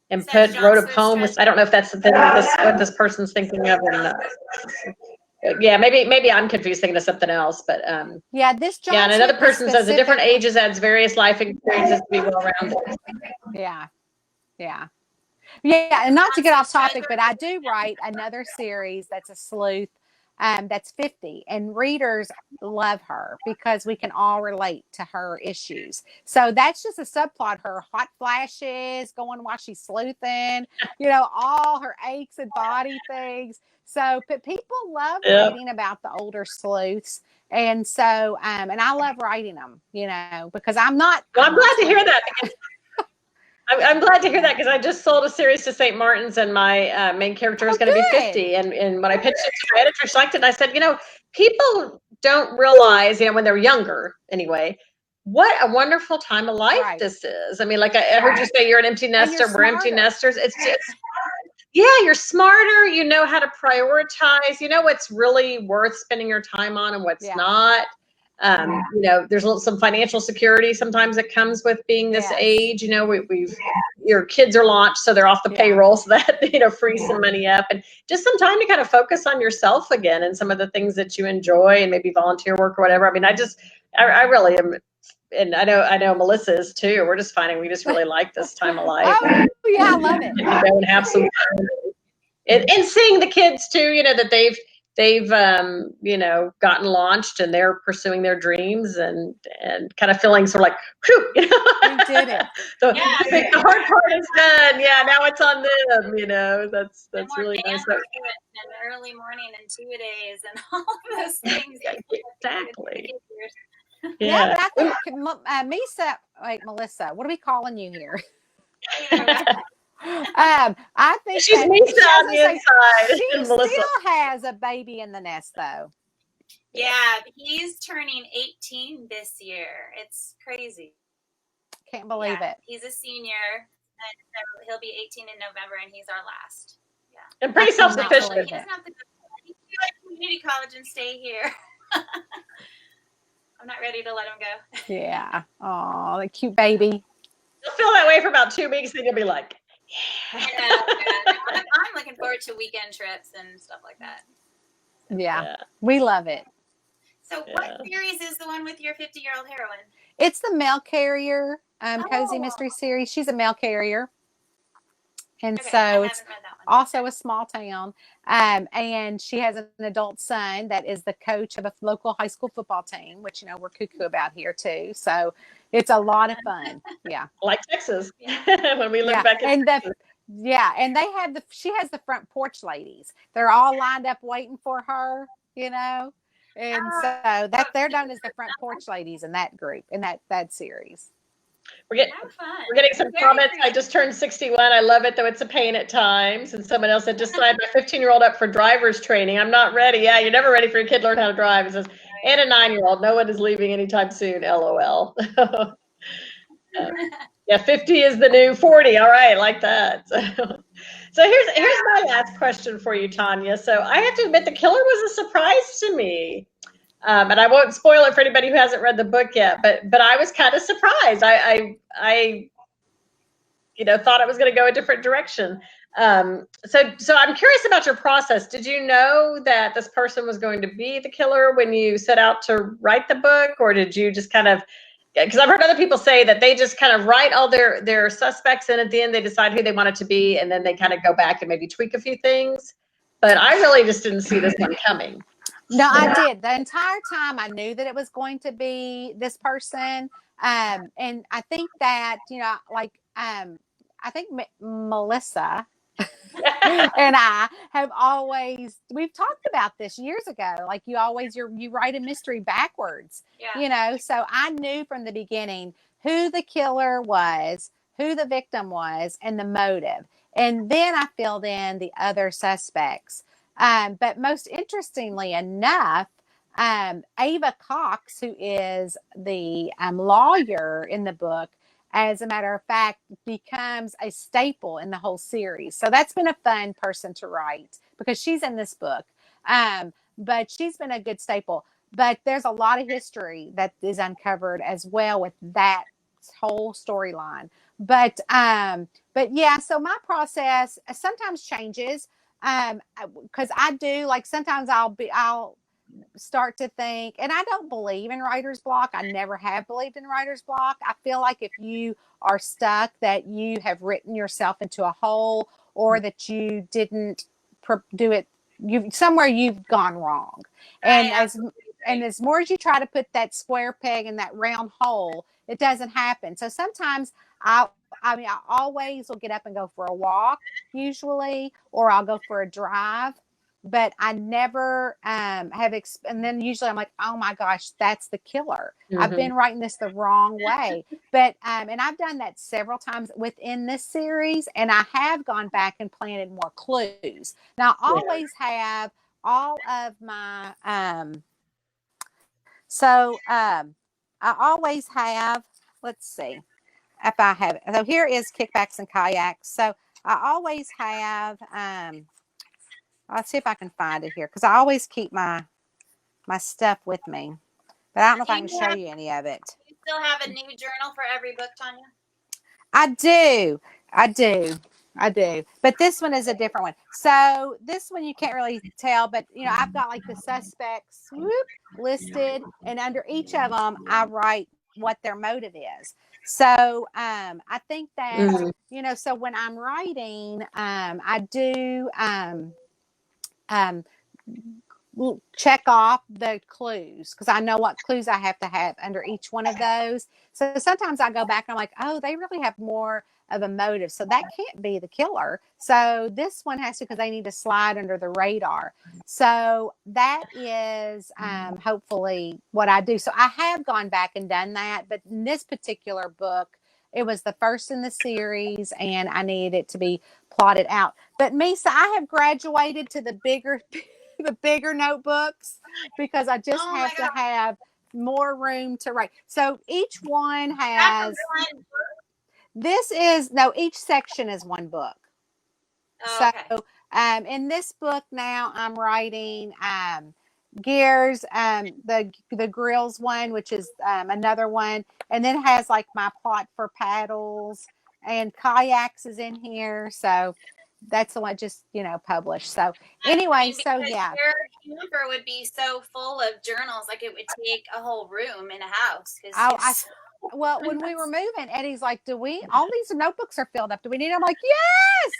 And Says wrote a John poem Swift's with, I don't know if that's the thing what this person's thinking of. Yeah, maybe I'm confused thinking of something else, but Yeah, this John yeah, and another Swift was person says at different specifically- ages adds various life experiences to be well rounded. Yeah. And not to get off topic, but I do write another series that's a sleuth, that's 50, and readers love her because we can all relate to her issues. So that's just a subplot: her hot flashes, going while she's sleuthing, all her aches and body things. So, but people love reading about the older sleuths. And so, and I love writing them, because I'm not. Well, I'm glad to hear that. Because I'm glad to hear that because I just sold a series to St. Martin's, and my main character is going to be 50. And when I pitched it to my editor, she liked it. And I said, people don't realize, when they're younger anyway, what a wonderful time of life this is. I mean, like I heard you say you're an empty nester. We're empty nesters. It's just, you're smarter. You know how to prioritize. You know what's really worth spending your time on and what's not. There's some financial security sometimes that comes with being this age. Your kids are launched, so they're off the payroll, so that frees some money up, and just some time to kind of focus on yourself again and some of the things that you enjoy, and maybe volunteer work or whatever. I mean, I really am, and I know Melissa is too. We're just finding we just really like this time of life. Oh yeah, I love it. And have some fun. And seeing the kids too, that they've gotten launched and they're pursuing their dreams and kind of feeling sort of like, whew, we did it. The hard part is done. Yeah, now it's on them. That's really nice. And early morning and 2 days and all of those things. Exactly. Yeah, but I think Melissa, what are we calling you here? I think she's Misa on the inside. She still has a baby in the nest, though. Yeah, he's turning 18 this year. It's crazy. Can't believe it. He's a senior, and so he'll be 18 in November, and he's our last. Yeah, and pretty self-sufficient. He doesn't have to go to community college and stay here. I'm not ready to let him go. Yeah. Oh, the cute baby. You'll feel that way for about 2 weeks, then you'll be like, I'm looking forward to weekend trips and stuff like that. Yeah. We love it. So what series is the one with your 50-year-old heroine? It's the Mail Carrier Cozy Mystery Series. She's a mail carrier. And so it's also a small town. And she has an adult son that is the coach of a local high school football team, which, we're cuckoo about here too. So it's a lot of fun. Yeah. Like Texas. When we look back at Texas. And she has the front porch ladies. They're all lined up waiting for her, And so they're known as the front porch ladies in that group, in that series. We're getting some comments. I just turned 61. I love it, though it's a pain at times. And someone else said, just signed my 15-year-old up for driver's training. I'm not ready. Yeah, you're never ready for your kid to learn how to drive. It says, and a 9-year-old. No one is leaving anytime soon. LOL. Yeah, 50 is the new 40. All right, like that. So here's my last question for you, Tanya. So I have to admit, The Killer was a surprise to me. And I won't spoil it for anybody who hasn't read the book yet, but I was kind of surprised. I thought it was going to go a different direction. So I'm curious about your process. Did you know that this person was going to be the killer when you set out to write the book, or did you just kind of, because I've heard other people say that they just kind of write all their suspects, and at the end they decide who they want it to be, and then they kind of go back and maybe tweak a few things. But I really just didn't see this one coming. No, I did. The entire time I knew that it was going to be this person. And I think that, I think Melissa and I have we've talked about this years ago. Like you write a mystery backwards, so I knew from the beginning who the killer was, who the victim was, and the motive. And then I filled in the other suspects. But most interestingly enough, Ava Cox, who is the lawyer in the book, as a matter of fact, becomes a staple in the whole series. So that's been a fun person to write because she's in this book. But she's been a good staple. But there's a lot of history that is uncovered as well with that whole storyline. But yeah, so my process sometimes changes because I do like sometimes I'll start to think, and I don't believe in writer's block. I never have believed in writer's block. I feel like if you are stuck, that you have written yourself into a hole or that you didn't do it, you've gone wrong. And as more as you try to put that square peg in that round hole, it doesn't happen. So sometimes I always will get up and go for a walk usually, or I'll go for a drive, but I never and then usually I'm like, oh my gosh, that's the killer. I've been writing this the wrong way. But and I've done that several times within this series, and I have gone back and planted more clues. Now I always have all of my I always have, let's see if I have it. So here is Kickbacks and Kayaks. So I always have let's see if I can find it here because I always keep my stuff with me, but I don't know if I can show you any of it. You still have a new journal for every book, Tanya? I do. But this one is a different one. So this one you can't really tell, but I've got like the suspects listed, and under each of them I write what their motive is. So I think that so when I'm writing, I do check off the clues because I know what clues I have to have under each one of those. So sometimes I go back and I'm like, oh, they really have more of a motive, so that can't be the killer. So this one has to, because they need to slide under the radar. So that is hopefully what I do. So I have gone back and done that, but in this particular book, it was the first in the series, and I needed it to be plotted out. But Misa, I have graduated to the bigger notebooks because I just have to have more room to write. So each one has. Each section is one book. Oh, okay. So in this book now I'm writing Gears, the grills one, which is another one, and then it has like my plot for paddles, and Kayaks is in here. So that's the one just published. So anyway, so yeah, your camper would be so full of journals, like it would take a whole room in a house. Well, when we were moving, Eddie's like, all these notebooks are filled up. Do we need them? I'm like, yes,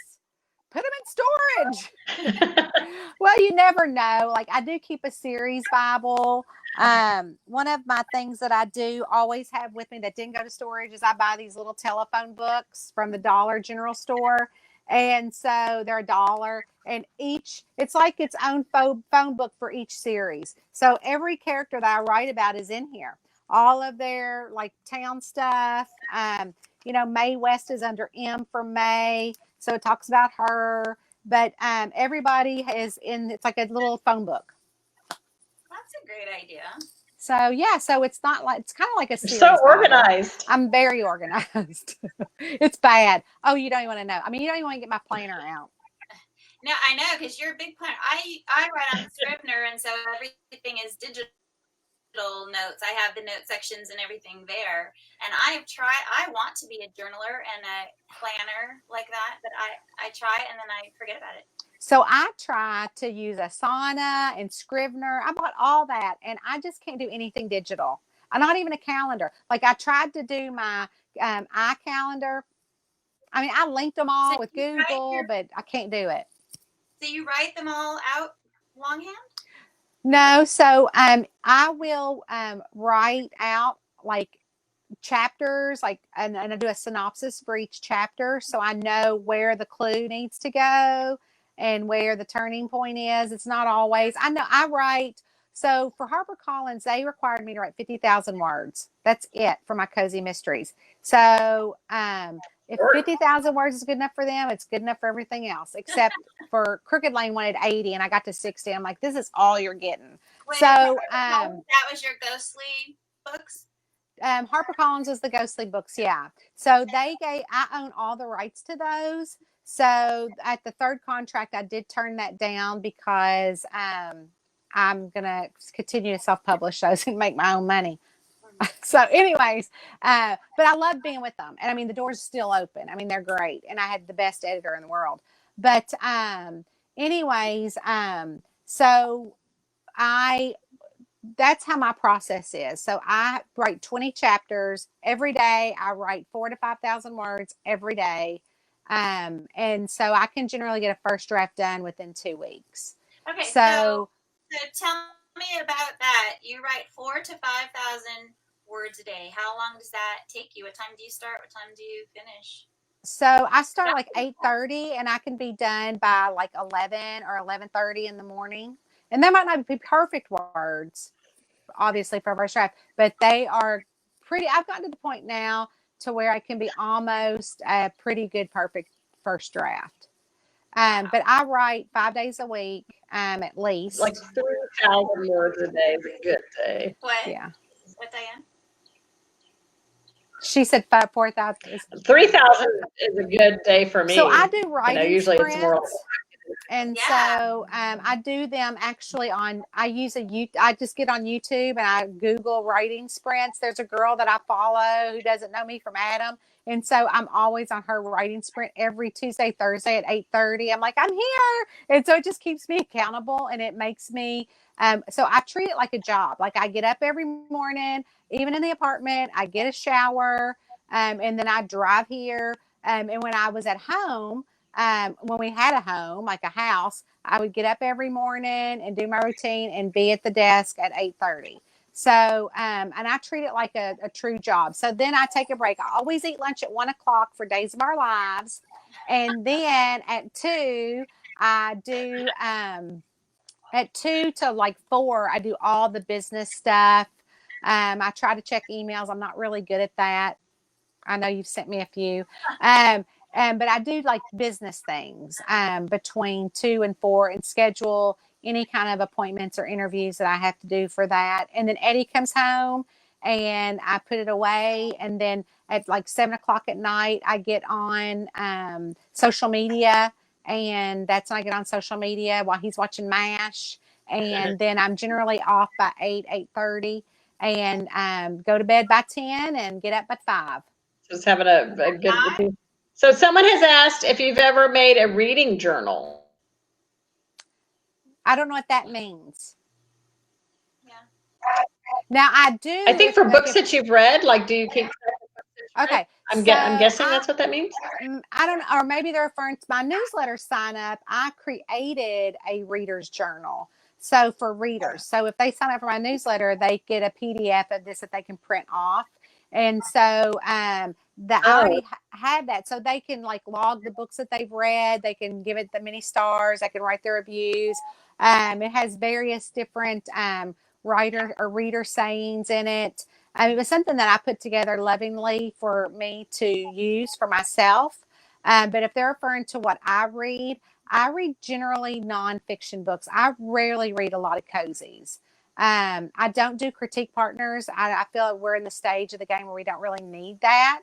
put them in storage. Well, you never know. Like I do keep a series Bible. One of my things that I do always have with me that didn't go to storage is I buy these little telephone books from the Dollar General store. And so they're $1, and it's like its own phone book for each series. So every character that I write about is in here. All of their like town stuff. Mae West is under M for May, so it talks about her. But everybody is it's like a little phone book. That's a great idea. So yeah, so it's kind of like a series. So organized. I'm very organized. It's bad. Oh, you don't even want to know. I mean, you don't even want to get my planner out. No, I know, because you're a big planner. I write on Scrivener, and so everything is digital notes. I have the note sections and everything there. And I want to be a journaler and a planner like that, but I try and then I forget about it. So I try to use Asana and Scrivener. I bought all that, and I just can't do anything digital. I'm not even a calendar. Like I tried to do my iCalendar. I mean, I linked them all with Google, but I can't do it. So you write them all out longhand? No. So I will write out like chapters, and I do a synopsis for each chapter, so I know where the clue needs to go and where the turning point is. It's not always. I know I write. So for HarperCollins, they required me to write 50,000 words. That's it for my cozy mysteries. So if 50,000 words is good enough for them, it's good enough for everything else. Except for Crooked Lane wanted 80, and I got to 60. I'm like, this is all you're getting. Wait, so that was your Ghostly books? HarperCollins is the Ghostly books, yeah. So I own all the rights to those. So at the third contract, I did turn that down because I'm gonna continue to self-publish those and make my own money. So, anyways, but I love being with them, and I mean the door's still open. I mean they're great, and I had the best editor in the world. But anyways, so I that's how my process is. So I write 20 chapters every day. I write 4,000 to 5,000 words every day. And so I can generally get a first draft done within 2 weeks. Okay, So tell me about that. You write 4,000 to 5,000 words a day. How long does that take you? What time do you start? What time do you finish? So I start like 8:30 and I can be done by like 11 or 11:30 in the morning. And they might not be perfect words, obviously for a first draft, but they are pretty. I've gotten to the point now to where I can be almost a pretty good, perfect first draft. But I write 5 days a week, at least. Like 3,000 words a day is a good day. What? Yeah. What, Diane? She said 4,000. 3,000 is a good day for me. So I do writing usually sprints. it's more. And Yeah. so I do them actually I just get on YouTube and I Google writing sprints. There's a girl that I follow who doesn't know me from Adam. And so I'm always on her writing sprint every Tuesday, Thursday at 8:30. I'm like, I'm here. And so it just keeps me accountable and it makes me, so I treat it like a job. Like I get up every morning, even in the apartment, I get a shower, and then I drive here. And when I was at home, when we had a home, like a house, I would get up every morning and do my routine and be at the desk at 8:30. So, and I treat it like a true job. So then I take a break. I always eat lunch at 1:00 for Days of Our Lives. And then at 2, I do, at 2 to like 4, I do all the business stuff. I try to check emails. I'm not really good at that. I know you've sent me a few. But I do like business things between 2 and 4 and schedule any kind of appointments or interviews that I have to do for that. And then Eddie comes home and I put it away. And then at like 7:00 at night, I get on social media. And that's when I get on social media while he's watching MASH. And then I'm generally off by 8:30 and go to bed by 10 and get up by 5. Just having a good. So someone has asked if you've ever made a reading journal. I don't know what that means. Yeah. Now I do. I think for books that you've read, like, do you keep? Okay. I'm guessing that's what that means. I don't know, or maybe they're referring to my newsletter sign up. I created a reader's journal. So for readers, so if they sign up for my newsletter, they get a PDF of this that they can print off. And so I already had that. So they can like log the books that they've read. They can give it the many stars. They can write their reviews. It has various different writer or reader sayings in it. It was something that I put together lovingly for me to use for myself. But if they're referring to what I read generally nonfiction books. I rarely read a lot of cozies. I don't do critique partners. I feel like we're in the stage of the game where we don't really need that.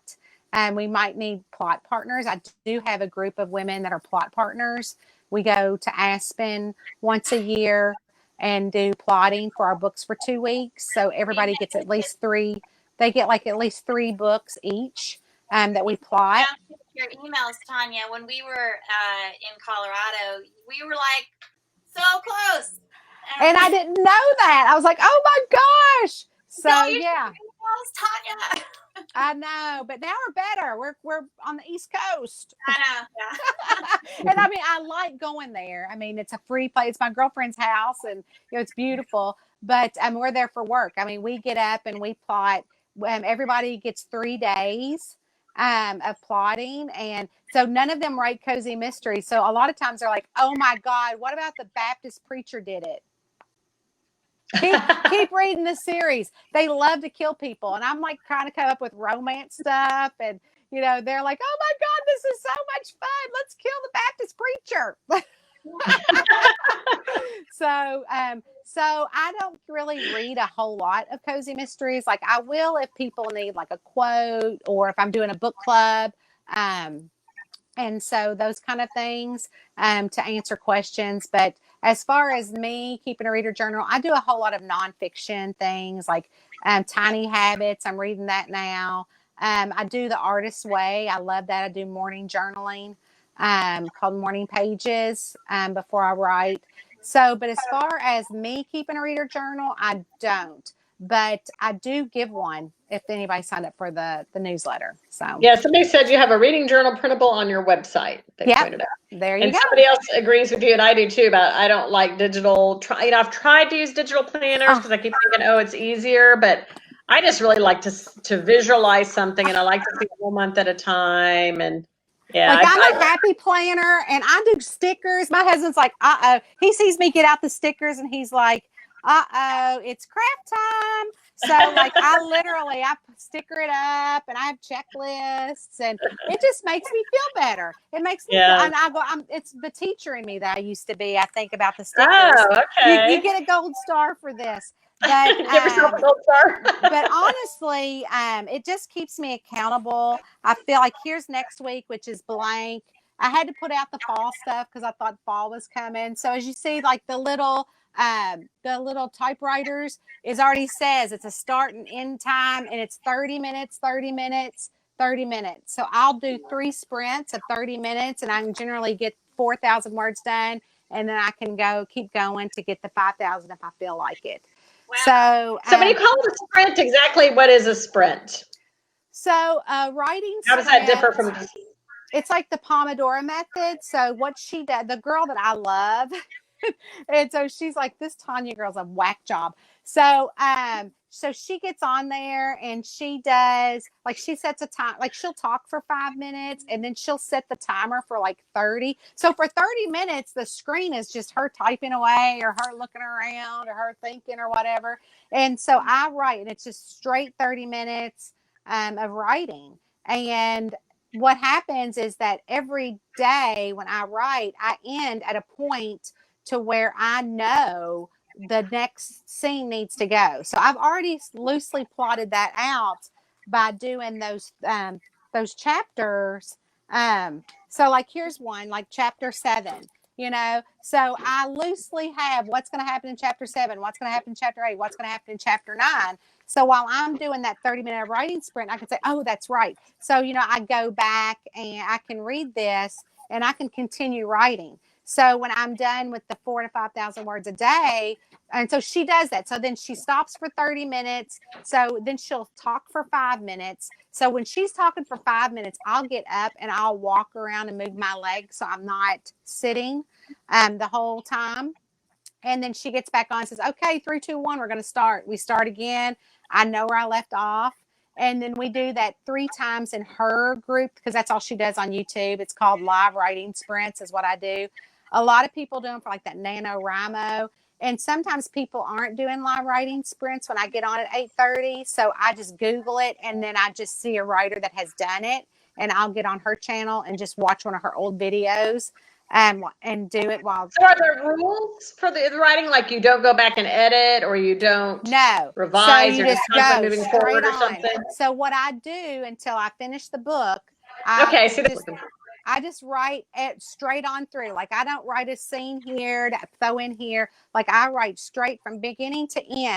We might need plot partners. I do have a group of women that are plot partners. We go to Aspen once a year and do plotting for our books for 2 weeks. So everybody gets at least 3. They get like at least 3 books each that we plot. Your emails, Tanya, when we were in Colorado, we were like so close. And I didn't know that. I was like, oh my gosh. So yeah. Emails, Tanya. I know, but now we're better. We're on the East Coast. I know. Yeah. And I mean, I like going there. I mean, it's a free place. It's my girlfriend's house, and it's beautiful. But we're there for work. I mean, we get up and we plot. Everybody gets 3 days of plotting, and so none of them write cozy mysteries. So a lot of times they're like, "Oh my God, what about the Baptist preacher did it?" Keep reading the series. They love to kill people, and I'm like trying to come up with romance stuff, and they're like, "Oh my God, this is so much fun! Let's kill the Baptist preacher." So I don't really read a whole lot of cozy mysteries. Like I will if people need like a quote or if I'm doing a book club. Um, and so those kind of things to answer questions. But as far as me keeping a reader journal, I do a whole lot of nonfiction things like Tiny Habits. I'm reading that now. I do The Artist's Way. I love that. I do morning journaling called Morning Pages before I write. So, but as far as me keeping a reader journal, I don't. But I do give one if anybody signed up for the newsletter. So Yeah, somebody said you have a reading journal printable on your website. They Yep. pointed out. there you And go. somebody else agrees with you, and I do too. About I don't like digital. I've tried to use digital planners because I keep thinking, oh, it's easier. But I just really like to visualize something, and I like to see a whole month at a time. And yeah, Like I'm a happy planner and I do stickers. My husband's like, he sees me get out the stickers and he's like, it's craft time. So like I sticker it up and I have checklists and it just makes me feel better. It makes me feel, and I go, it's the teacher in me that I used to be. I think about the stickers. Oh, okay. You get a gold star for this. But give yourself a gold star. but honestly, it just keeps me accountable. I feel like here's next week, which is blank. I had to put out the fall stuff because I thought fall was coming. So as you see, like the little typewriters is already says it's a start and end time, and it's 30 minutes, 30 minutes, 30 minutes. So I'll do 3 sprints of 30 minutes, and I can generally get 4,000 words done, and then I can keep going to get the 5,000 if I feel like it. Wow. So when you call it a sprint, exactly what is a sprint? So writing How does that differ from? It's like the Pomodoro method. So what she did, the girl that I love, and so she's like, this Tanya girl's a whack job. So so she gets on there and she does like she sets a time, like she'll talk for 5 minutes and then she'll set the timer for like 30. So for 30 minutes, the screen is just her typing away or her looking around or her thinking or whatever. And so I write and it's just straight 30 minutes of writing. And what happens is that every day when I write, I end at a point to where I know the next scene needs to go. So I've already loosely plotted that out by doing those chapters. So like here's one, like chapter 7. So I loosely have what's going to happen in chapter 7, what's going to happen in chapter 8, what's going to happen in chapter 9. So while I'm doing that 30-minute writing sprint, I can say, oh, that's right. So, I go back and I can read this and I can continue writing. So when I'm done with the 4,000 to 5,000 words a day, and so she does that. So then she stops for 30 minutes. So then she'll talk for 5 minutes. So when she's talking for 5 minutes, I'll get up and I'll walk around and move my legs so I'm not sitting the whole time. And then she gets back on and says, okay, 3, 2, 1, we're going to start. We start again. I know where I left off. And then we do that 3 times in her group because that's all she does on YouTube. It's called live writing sprints is what I do. A lot of people do them for like that NaNoWriMo. And sometimes people aren't doing live writing sprints when I get on at 8:30. So I just Google it and then I just see a writer that has done it. And I'll get on her channel and just watch one of her old videos and do it while. So are there rules for the writing? Like you don't go back and edit or you don't revise, so you or just go moving forward on. Or something? So what I do until I finish the book, I just write it straight on through. Like I don't write a scene here to throw in here. Like I write straight from beginning to end.